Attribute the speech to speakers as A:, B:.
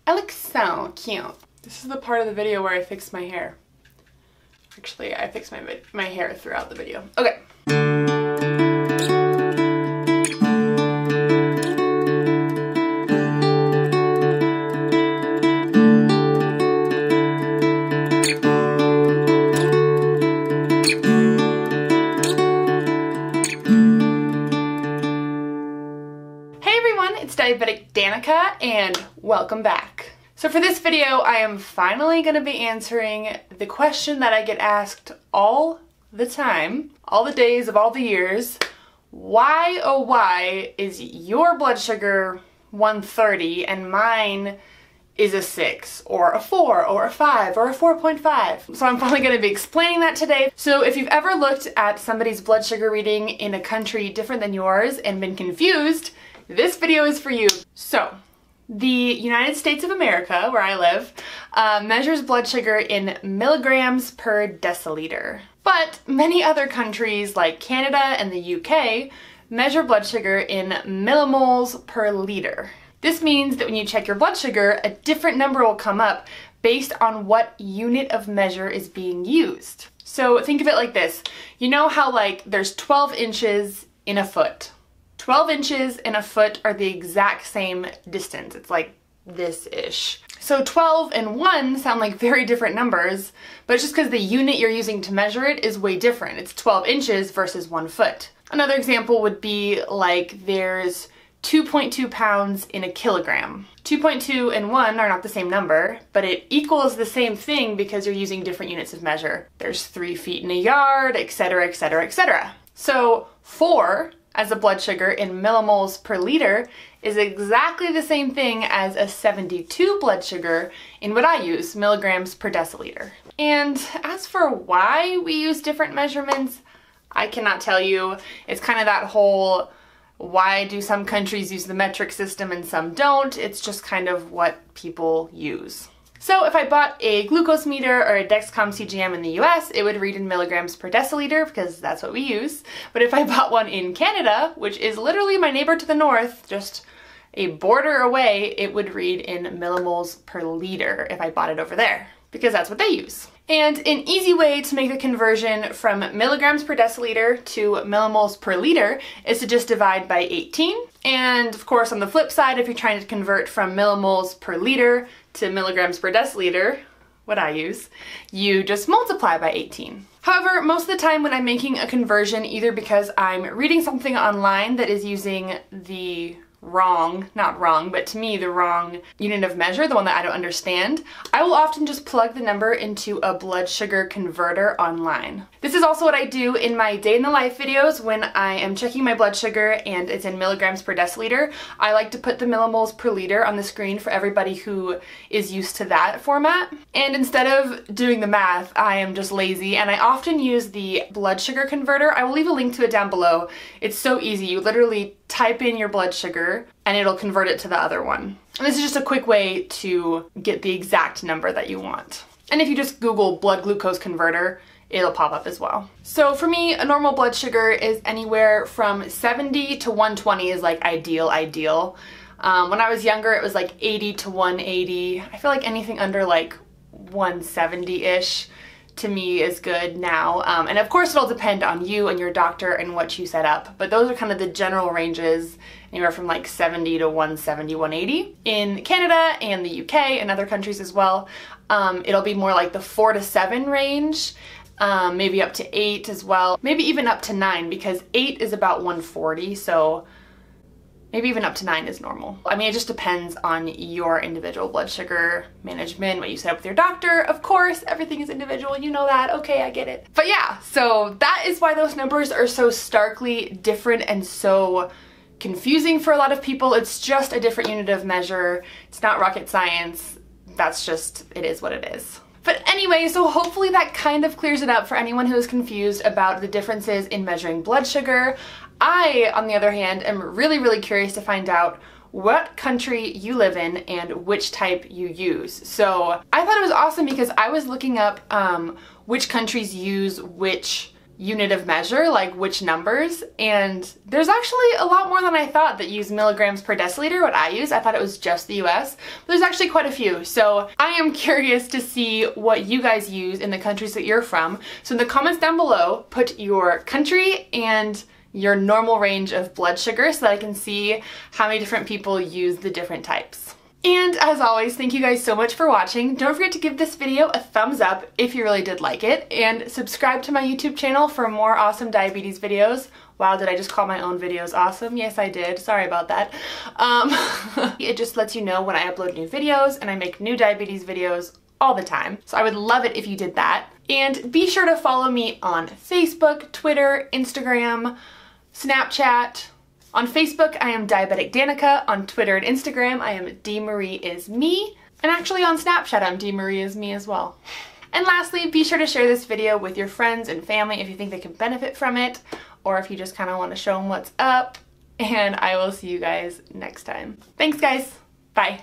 A: I look so cute. This is the part of the video where I fix my hair. Actually, I fix my hair throughout the video. Okay. It's Diabetic Danica and welcome back. So for this video, I am finally going to be answering the question that I get asked all the time, all the days of all the years. Why, oh why, is your blood sugar 130 and mine is a 6 or a 4 or a 5 or a 4.5? So I'm finally going to be explaining that today. So if you've ever looked at somebody's blood sugar reading in a country different than yours and been confused, this video is for you. So, the United States of America, where I live, measures blood sugar in milligrams per deciliter. But many other countries like Canada and the UK measure blood sugar in millimoles per liter. This means that when you check your blood sugar, a different number will come up based on what unit of measure is being used. So think of it like this. You know how there's 12 inches in a foot? 12 inches and a foot are the exact same distance. It's like this-ish. So 12 and 1 sound like very different numbers, but it's just because the unit you're using to measure it is way different. It's 12 inches versus 1 foot. Another example would be like there's 2.2 pounds in a kilogram. 2.2 and 1 are not the same number, but it equals the same thing because you're using different units of measure. There's 3 feet in a yard, etc., etc., etc. So 4 as a blood sugar in millimoles per liter is exactly the same thing as a 72 blood sugar in what I use, milligrams per deciliter. And as for why we use different measurements, I cannot tell you. It's kind of that whole, why do some countries use the metric system and some don't? It's just kind of what people use. So if I bought a glucose meter or a Dexcom CGM in the US, it would read in milligrams per deciliter because that's what we use. But if I bought one in Canada, which is literally my neighbor to the north, just a border away, it would read in millimoles per liter if I bought it over there, because that's what they use. And an easy way to make the conversion from milligrams per deciliter to millimoles per liter is to just divide by 18. And of course, on the flip side, if you're trying to convert from millimoles per liter to milligrams per deciliter, what I use, you just multiply by 18. However, most of the time when I'm making a conversion, either because I'm reading something online that is using the not wrong, but to me the wrong unit of measure, the one that I don't understand, I will often just plug the number into a blood sugar converter online. This is also what I do in my day in the life videos when I am checking my blood sugar and it's in milligrams per deciliter. I like to put the millimoles per liter on the screen for everybody who is used to that format. And instead of doing the math, I am just lazy and I often use the blood sugar converter. I will leave a link to it down below. It's so easy. You literally type in your blood sugar and it'll convert it to the other one. And this is just a quick way to get the exact number that you want. And if you just Google blood glucose converter, it'll pop up as well. So for me, a normal blood sugar is anywhere from 70 to 120 is like ideal. When I was younger, it was like 80 to 180. I feel like anything under like 170-ish to me is good now. And of course it'll depend on you and your doctor and what you set up, but those are kind of the general ranges, anywhere from like 70 to 170, 180. In Canada and the UK and other countries as well, it'll be more like the 4 to 7 range, maybe up to 8 as well, maybe even up to 9 because 8 is about 140, so maybe even up to 9 is normal. I mean, it just depends on your individual blood sugar management, what you set up with your doctor. Of course, everything is individual, you know that. Okay, I get it. But yeah, so that is why those numbers are so starkly different and so confusing for a lot of people. It's just a different unit of measure. It's not rocket science. That's just, it is what it is. But anyway, so hopefully that kind of clears it up for anyone who is confused about the differences in measuring blood sugar. I, on the other hand, am really curious to find out what country you live in and which type you use. So I thought it was awesome because I was looking up which countries use which unit of measure, like which numbers, and there's actually a lot more than I thought that use milligrams per deciliter, what I use. I thought it was just the US, but there's actually quite a few. So I am curious to see what you guys use in the countries that you're from. So in the comments down below, put your country and your normal range of blood sugar so that I can see how many different people use the different types. And as always, thank you guys so much for watching. Don't forget to give this video a thumbs up if you really did like it, and subscribe to my YouTube channel for more awesome diabetes videos. Wow, did I just call my own videos awesome? Yes, I did. Sorry about that. It just lets you know when I upload new videos, and I make new diabetes videos all the time. So I would love it if you did that. And be sure to follow me on Facebook, Twitter, Instagram, Snapchat. On Facebook, I am Diabetic Danica. On Twitter and Instagram, I am dmarieisme. And actually on Snapchat, I'm dmarieisme as well. And lastly, be sure to share this video with your friends and family if you think they can benefit from it, or if you just kind of want to show them what's up. And I will see you guys next time. Thanks, guys. Bye.